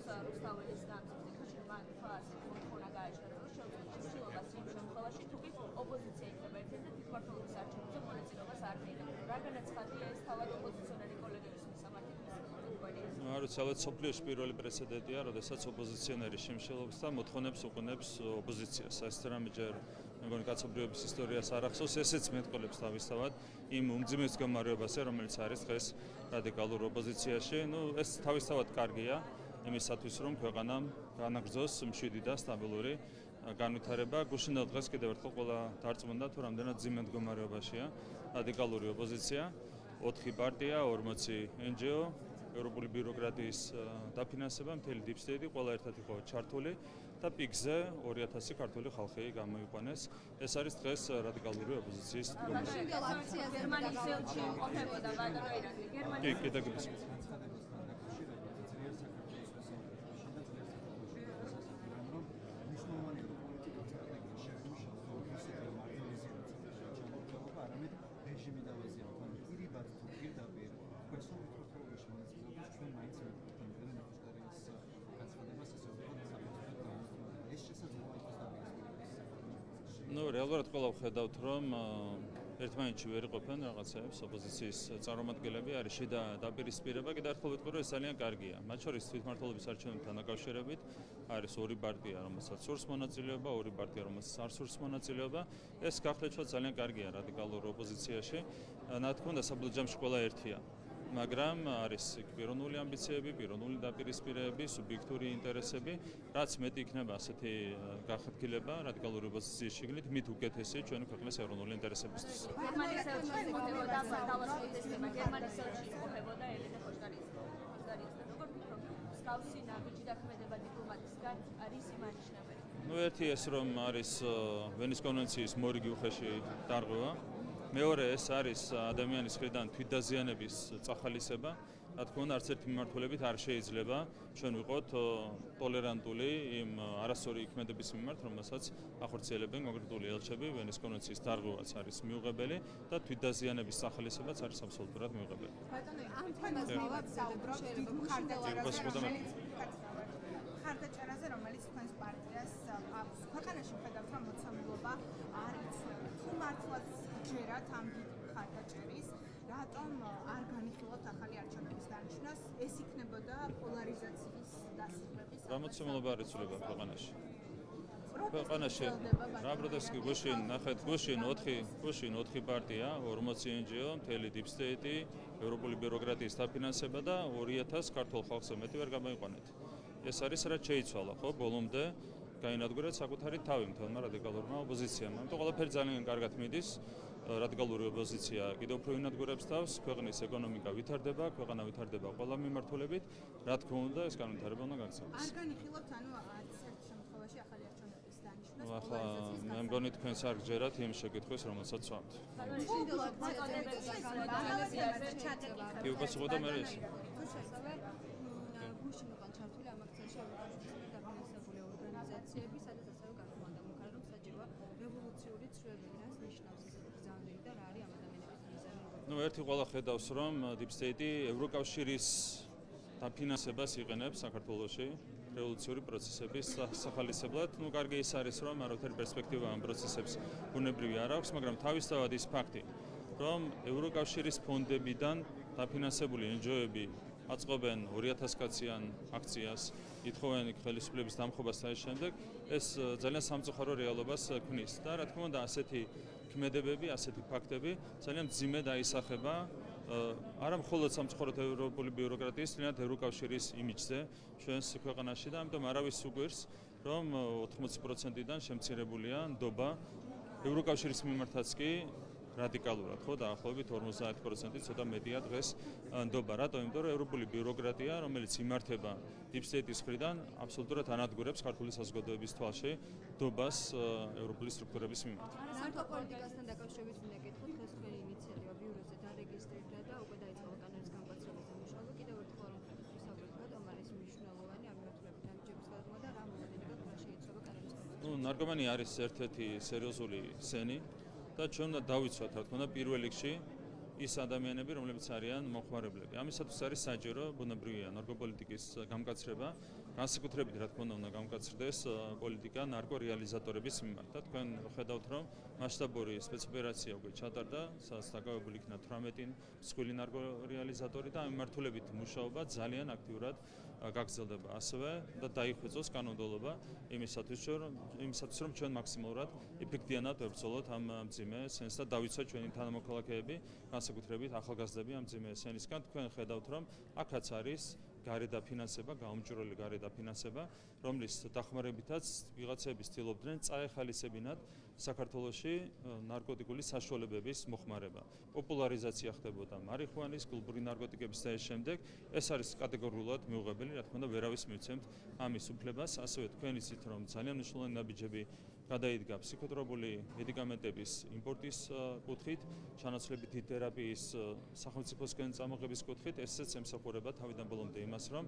რუსთაველის განცხადებაში მან ფასი მოთხოვნა გააჩერა, რომ შეუძლებას იმ შემთხვევაში, თუ კი ოპოზიცია იქნება ერთიანი და თვითმმართველობის არჩევნებზე მონაწილეობას არ მიიღება. რა განაცხადია ეს თავად ოპოზიციონერი კოლეგების მისამართი? არ ვიცი, ალბათ სოფლიოში პირველი პრეცედენტია, როდესაც ოპოზიციონერი შემშელობს და მოთხოვნებს უყენებს ოპოზიციას. ეს რამე ჯერ მეგონი კაცობრიობის ისტორიას არ ახსოვს, ესეც მეტყოლებს თავისთავად იმ უმძიმეს მდგომარეობაზე, რომელიც არის დღეს რადიკალურ ოპოზიციაში. ეს თავისთავად კარგია იმისათვის, რომ ქვეყანამ განაგრძოს მშვიდი და სტაბილური განვითარება. გუშინდელ დღეს კიდევ ერთხელ ყველა დარწმუნდა, თუ რამდენად მძიმე მდგომარეობაშია რადიკალური ოპოზიცია. 4 პარტია, 40 NGO, ევროპული ბიუროკრატიის დაფინანსება, მთელი deep state, ყველა ერთად იყო ჩართული და პიკზე 2000 ქართული ხალხი გამოიყვანეს. ეს არის დღეს რადიკალური ოპოზიციის მდგომარეობა. გერმანიის ელჩი იმყოფებოდა ბატონო ირაკლი. კი, კიდე გისმენთ. რეალურად ყველა ვხედავთ, რომ ერთმანეთში ვერ იყოფენ რაღაცებს ოპოზიციის წარმომადგენლები, არის შიდა დაპირისპირება, კიდევ ერთხელ ვიტყვი, რომ ეს ძალიან კარგია. მათ შორის თვითმმართველობის არჩევნებთან დაკავშირებით არის 2 პარტია, რომელსაც სურს მონაწილეობა, 2 პარტია, რომელსაც არ სურს მონაწილეობა. ეს გახლეჩვა ძალიან კარგია რადიკალურ ოპოზიციაში. რა თქმა უნდა, საბოლოო ჯამში ყველა ერთია. მაგრამ არის პიროვნული ამბიციები, პიროვნული დაპირისპირებები, სუბიექტური ინტერესები, რაც მეტი იქნება ასეთი გახადგილება რადიკალური ოპოზიციის შიგნით, მით უკეთესი ჩვენი ქვეყნის ეროვნული ინტერესებისთვის. გერმანიის ელჩი იმყოფებოდა დალაშქრებისგან, გერმანიის ელჩი იმყოფებოდა ელენე ხოშტარიასთან. როგორ ფიქრობთ, მსგავსი ნაბიჯი დაქმედება დიპლომატისგან არის იმანიშნებელი? ერთი ეს რომ არის ვენის კონვენციის მორიგი უხეში დარღვევა. მეორე ეს არის ადამიანის მხრიდან თვითდაზიანების წახალისება. რა თქმა უნდა, არც ერთი მიმართულებით არ შეიძლება ჩვენ ვიყოთ ტოლერანტული იმ არასწორი იქმედების მიმართ, რომელსაც ახორციელებენ კონკრეტული ელჩები. ვენის კონვენციის დარღვევაც არის მიუღებელი და თვითდაზიანების წახალისებაც არის აბსოლუტურად მიუღებელი. ბატონო, ამ თემაზე ვსაუბრობთ დიდ მხარდაჭერაზე, რომელიც თქვენს პარტიას აქვს. ქვეყანაში ხედავთ, რომ მოცემულობა არ იცვლება. თუ მართლაც ჯერათ ამ დიდ მხარდაჭერის, რატომ არ განიხილოთ ახალი არჩევნების დანიშნას? ეს იქნებოდა პოლარიზაციის დასრულების. რა მოცემულობა არ იცვლება ქვეყანაში? ქვეყანაში რა პროტესტი გუშინ, ნახეთ, გუშინ 4 პარტია, 40 NGO, მთელი deep state, ევროპული ბიუროკრატიის დაფინანსება და 2000 ქართულ ხალხზე მეტი ვერ გამოიყვანეთ. ეს არის რაც შეიცვალა, ხო, ბოლომდე გაინადგურეთ საკუთარი თავი მთელმა რადიკალურმა ოპოზიციამ. ამიტომ ყველაფერი ძალიან კარგად მიდის. რადიკალური ოპოზიცია კიდევ უფრო ინადგურებს თავს, ქვეყნის ეკონომიკა ვითარდება, ქვეყანა ვითარდება ყველა მიმართულებით. რა თქმა უნდა, ეს განვითარება უნდა გაგრძელდეს. არ განიხილოთ, ანუ არც ერთ შემთხვევაში ახალი არჩევნების დანიშნას. ახლა მე მგონი თქვენს არ გჯერათ იმ შეკითხვის, რომელსაც ვამთ. კი, უპასუხოთ მე ეს. გუშინ იყო ჩართული ამ აქციაში ევროკავშირის დაფინანსებული ორგანიზაციები, სადაც ასევე გახმოვანდა მუქარი, რომ საჭიროა რევოლუციური ცვლილებები, რაც ნიშნავს ესეთი ბრძანები და რა არის ამ ადამიანების მიზანი. ერთი ყველა ხედავს, რომ deep state ევროკავშირის დაფინანსებას იყენებს საქართველოში რევოლუციური პროცესების სახალისებლად. კარგი ის არის, რომ არავითარი პერსპექტივა ამ პროცესებს ბუნებრივი არ აქვს, მაგრამ თავისთავად ის ფაქტი, რომ ევროკავშირის ფონდებიდან დაფინანსებული NGO-ები აწყობენ 2000 კაციან აქციას, ითხოვენ ხელისუფლების დამხობას და ამ შემდეგ, ეს ძალიან სამწუხარო რეალობას ქმნის და რა თქმა უნდა, ასეთი ქმედებები, ასეთი ფაქტები ძალიან მძიმე დაისახება არა მხოლოდ სამწუხაროდ ევროპული ბიუროკრატიის, თუნდაც ევროკავშირის იმიჯზე ჩვენს ქვეყანაში და ამიტომ არავის უგვირს, რომ 80%-დან შემცირებულია ნდობა ევროკავშირის მიმართაც კი რადიკალურად, ხო, დაახლოებით 50% ცოტა მეტია დღეს ნდობა. რატომ? იმიტომ რომ ევროპული ბიუროკრატია, რომელიც იმართება deep state-ის მხრიდან, აბსოლუტურად ანადგურებს ქართული საზოგადოების თვალში ნდობას ევროპული სტრუქტურების მიმართ. სამართო პოლიტიკასთან დაკავშირებით მინდა გითხოთ, დღეს თქვენი ინიციატივა ბიუროზე დარეგისტრირდა და უკვე დაიწყო კანონის განკაცრებაზე მუშაობა. კიდევ ერთხელ რომ ვისაუბროთ, რომ არის მნიშვნელოვანი ამ მიმართულებით ამჯერების გადადგმა და რა მოვლენები და შეიცვალა კანონის განკაცრება. ნარკომანია არის ერთ-ერთი სერიოზული სენი. და ჩვენ უნდა დავიცვათ, რა თქმა უნდა, პირველ რიგში ის ადამიანები, რომლებიც არიან მომხმარებლები. ამისათვის არის საჭირო ბუნებრივია ნარკოპოლიტიკის გამკაცრება, განსაკუთრებით რა თქმა უნდა გამკაცრდეს პოლიტიკა ნარკორეალიზატორების მიმართ. და თქვენ ხედავთ რომ მასშტაბური სპეცოპერაცია უკვე ჩატარდა, სადაც დაკავებული იქნა 18 მსხვილი ნარკორეალიზატორი და ამ მიმართულებით მუშაობა ძალიან აქტიურად გაგრძელდება ასევე და დაიხვეწოს კანონმდებლობა იმისათვის რომ ჩვენ მაქსიმალურად ეფექტიანად ვებრძოლოთ ამ მძიმე სენს და დავიცვათ ჩვენი თანამოქალაქეები, განსაკუთრებით ახალგაზრდები ამ მძიმე სენისგან. თქვენ ხედავთ რომ აქაც არის გარე დაფინანსება, გაუმჯობელი გარე დაფინანსება, რომლის დახმარებითაც ვიღაცები ცდილობდნენ წაეხალისებინათ საქართველოში ნარკოტიკული საშუალებების მოხმარება. პოპულარიზაცია ხდებოდა მარიხუანის, კლუბური ნარკოტიკების და ეს შემდეგ. ეს არის კატეგორიულად მიუღებელი, რა თქმა უნდა, ვერავის მივცემთ ამის უფლებას. ასევე თქვენ იცით, რომ ძალიან მნიშვნელოვანი ნაბიჯები გადაიდგა ფსიქოტროპული მედიკამენტების იმპორტის კუთხით, ჩანაცვლებითი თერაპიის სახელმწიფოსკენ წამოღების კუთხით, ესეც ემსახურება თავიდან ბოლომდე იმას, რომ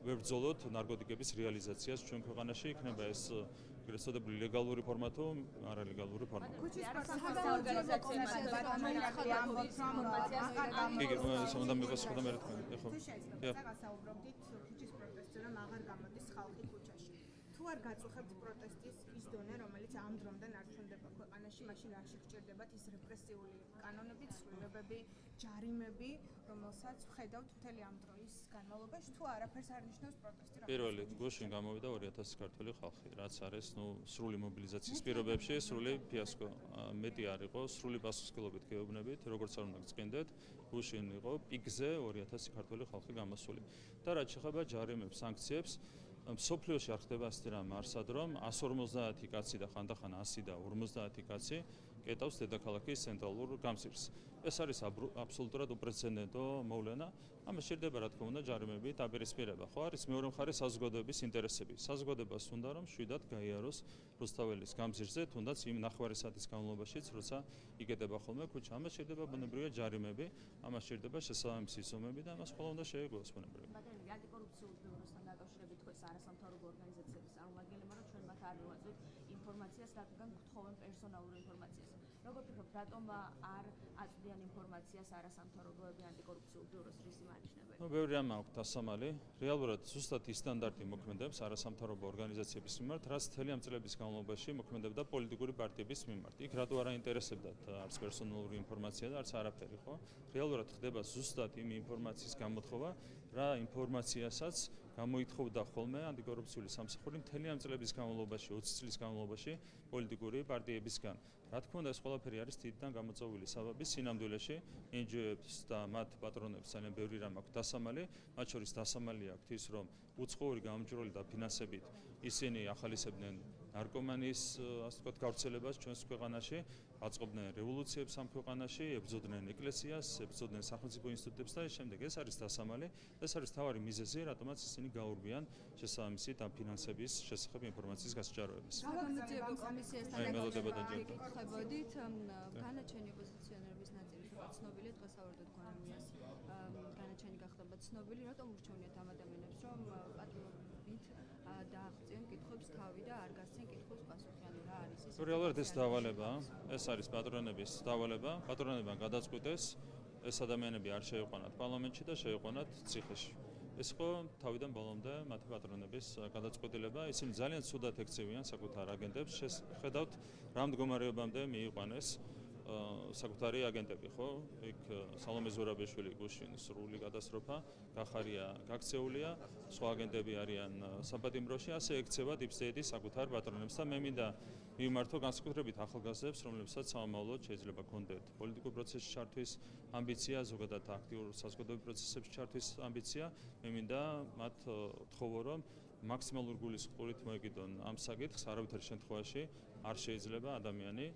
ვებრძოლოთ ნარკოტიკების რეალიზაციას ჩვენ ქვეყანაში. იქნება ეს ეგრეთ წოდებული ლეგალური ფორმა თუ არალეგალური ფორმა. უნდა მიყოს ხოდა მე რა თქმა უნდა, ხო. გასაუბრობდით ქუჩის პროტესტზე, რომ აღარ გამოდის ხალხი ქუჩაში. თუ არ გაწუხებთ პროტესტის ის დონე, რომელიც ამ დრომდე ნარჩუნდება ქვეყანაში, მაშინ არ შეგვჭირდებათ ის რეპრესიული კანონები, ცვლილებები, ჯარიმები, რომელსაც ვხედავთ მთელი ამ დროის განმავლობაში, თუ არაფერს არ ნიშნავს პროტესტი. პირველი გუშინ გამოვიდა 2000 ქართველი ხალხი, რაც არის სრული მობილიზაციის პირობებში, სრული ფიასკო. მეტი არ იყო, სრული პასუხისმგებლობით გეუბნებით, როგორც არ უნდა გწყინდეთ, გუშინ იყო პიკზე 2000 ქართველი ხალხი გამოსული. და რაც შეეხება ჯარიმებს, სანქციებს, მსოფლიოში არ ხდება ასეთი რამ არსად, რომ 150 კაცი და ხანდახან 100 და 50 კაცი კეტავს დედაქალაქის ცენტრალურ გამზირს. ეს არის აბსოლუტურად უპრეცედენტო მოვლენა. ამას შეიძლება რა თქმა უნდა ჯარიმები დაპირისპირება. ხო არის მეორე მხარე საზოგადოების ინტერესები. საზოგადოებას უნდა რომ შვიდად გაიაროს რუსთაველის გამზირზე, თუნდაც იმ 9 საათის განმავლობაში, როცა იკეტება ხოლმე ქუჩა. ამას შეიძლება ბუნებრივია ჯარიმები, ამას შეიძლება შესაბამისი ზომები და ამას ყველა უნდა შეეგუოს ბუნებრივია. ბატონო, ანტიკორუფციულ ბიუროსთან დაკავშირებით თქვენს არასამთავრობო ორგანიზაციების წარმომადგენლებმა, რომ ჩვენ მათ არ მივაწვით ინფორმაციას, რადგან გთხოვენ პერსონალურ ინფორმაციას. როგორ ფიქრობთ, რატომ არ აწვდიან ინფორმაციას არასამთავრობოები ანტიკორუფციულ ბიუროს რისი მანიშნებელი? ბევრი რამ აქვს დასამალი. რეალურად ზუსტად ის სტანდარტი მოქმედებს არასამთავრობო ორგანიზაციების მიმართ, რაც მთელი ამ წლების განმავლობაში მოქმედებდა პოლიტიკური პარტიების მიმართ. იქ რატო არ აინტერესებდათ არც პერსონალური ინფორმაცია და არც არაფერი, ხო? რეალურად ხდება ზუსტად იმ ინფორმაციის გამოთხოვა, რა ინფორმაციასაც გამოითხოვდა ხოლმე ანტიკორუფციული სამსახური მთელი ამ წლების განმავლობაში, 20 წლის განმავლობაში პოლიტიკური პარტიებისგან. რა თქმა უნდა, ეს ყველაფერი არის თითიდან გამოწვეული საბაბი სინამდვილეში NGO-ებს და მათ პატრონებს ძალიან ბევრი რამ აქვს დასამალი, მათ შორის დასამალი აქვს ის, რომ უცხოური გამომჭრელი და ფინანსებით ისინი ახალისებდნენ ნარკომანიის, ასე ვთქვათ, გავრცელებას ჩვენს ქვეყანაში, აწყობდნენ რევოლუციებს ამ ქვეყანაში, ებრძოდნენ ეკლესიას, ებრძოდნენ სახელმწიფო ინსტიტუტებს და შემდეგ ეს არის დასამალი, ეს არის თავარი მიზეზი, რატომაც ისინი გაურბიან შესაბამისი დაფინანსების შესახებ ინფორმაციის გასაჭაროებას. საგამოძიებო კომისიასთან გეკითხებოდით, განაჩენი ოპოზიციონერების ნაწილი ხდება ცნობილი, დღეს ავარდოთ გვანამიას, განაჩენი გახდება ცნობილი, რატომ ურჩევნიათ ამ ადამიანებს, რომ პატრონობით დააღწიონ კითხვებს თავი და არ გასცენ კითხვებს პასუხი, ანუ რა არის ის? რეალურად ეს დავალება, ეს არის პატრონების დავალება, პატრონებმა გადაწყვიტეს ეს ადამიანები არ შეიყვანათ პარლამენტში და შეიყვანათ ციხეში. ეს იყო თავიდან ბოლომდე მათი პატრონების გადაწყვეტილება, ისინი ძალიან ცუდად ექცევიან საკუთარ აგენტებს, ხედავთ რა მდგომარეობამდე მიიყვანეს საკუთარი აგენტები, ხო? იქ სალომე ზურაბიშვილი გუშინ სრული გადასროფა, გახარია გაქცეულია, სხვა აგენტები არიან საპატიმროში, ასე ექცევა დიპსტეიტი საკუთარ პატრონებს და მე მინდა მიმართო განსაკუთრებით ახალგაზრდებს, რომლებსაც სამომავლოდ შეიძლება ჰქონდეთ პოლიტიკურ პროცესში ჩართვის ამბიცია, ზოგადად აქტიურ საზოგადოებრივ პროცესებში ჩართვის ამბიცია, მე მინდა მათ ვთხოვო, რომ მაქსიმალურ გულისხმობით მოეკიდონ ამ საკითხს, არავითარ შემთხვევაში არ შეიძლება ადამიანი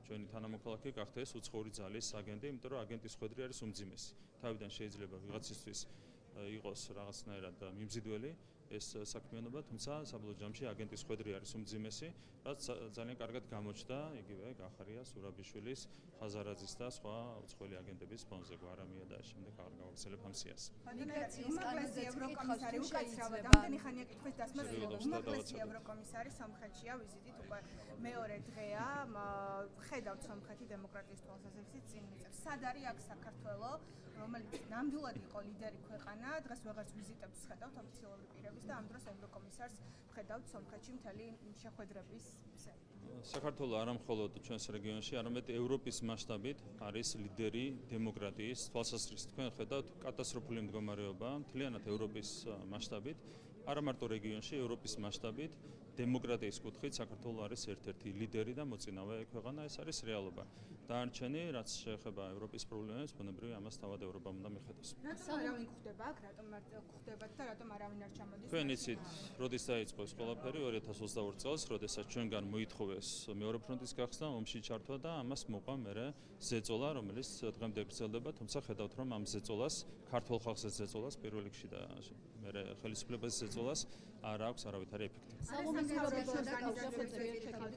ჩვენი თანამოქალაქე გახდეს უცხოური ძალის აგენტი, იმიტომ რომ აგენტის ხვედრი არის უმძიმესი. თავიდან შეიძლება ვიღაცისთვის იყოს რაღაცნაირად მიმზიდველი ეს საქმიანობა, თუმცა საბოლოო ჯამში აგენტის ხვედრი არის უმძიმესი, რაც ძალიან კარგად გამოჩნდა იგივე გახარია ზურაბიშვილის, ხაზარაძის და სხვა უცხოელი აგენტების ფონზე, გვარამია და შემდეგ აღარ გავაგრძელებ ამ სიას. მიგრაციის კანონზე ევროკომისარი უკაცრავად ამდენი ხანია კითხვის დასმა უმაღლესი ევროკომისარი სომხეთშია ვიზიტით უკვე მეორე დღეა, ხედავთ სომხეთი დემოკრატიის თვალსაზრისით წინ მიწევს. სად არის აქ საქართველო, რომელიც ნამდვილად იყო ლიდერი ქვეყანა, დღეს ვეღარც ვიზიტებს ხედავთ ოფიციალური პირების და ამ დროს ევროკომისარს ვხედავთ სომხეთში მთელი შეხვედრების სერია. საქართველო არა მხოლოდ ჩვენს რეგიონში, არამედ ევროპის მასშტაბით არის ლიდერი დემოკრატიის თვალსაზრისით. თქვენ ხედავთ კატასტროფული მდგომარეობა მთლიანად ევროპის მასშტაბით, არა მარტო რეგიონში, ევროპის მასშტაბით დემოკრატიის კუთხით საქართველო არის ერთ-ერთი ლიდერი და მოწინავე ქვეყანა, ეს არის რეალობა. დანარჩენი, რაც შეეხება ევროპის პრობლემებს, ბუნებრივია ამას თავად ევროპამ უნდა მიხედოს. რატომ არავინ გვხვდება აქ, რატომ გვხვდებათ და რატომ არავინ არ ჩამოდის? თქვენ იცით, როდის დაიწყო ეს ყველაფერი 2022 წელს, როდესაც ჩვენგან მოითხოვეს მეორე ფრონტის გახსნა, ომში ჩართვა და ამას მოყვა მერე ზეწოლა, რომელიც დღემდე გრძელდება, თუმცა ხედავთ, რომ ამ ზეწოლას, ქართულ ხალხის ზეწოლას პირველ რიგში და მერე ხელისუფლების ზეწოლას არ აქვს არავითარი ეფექტი. სამომავლო ორგანიზაციებთან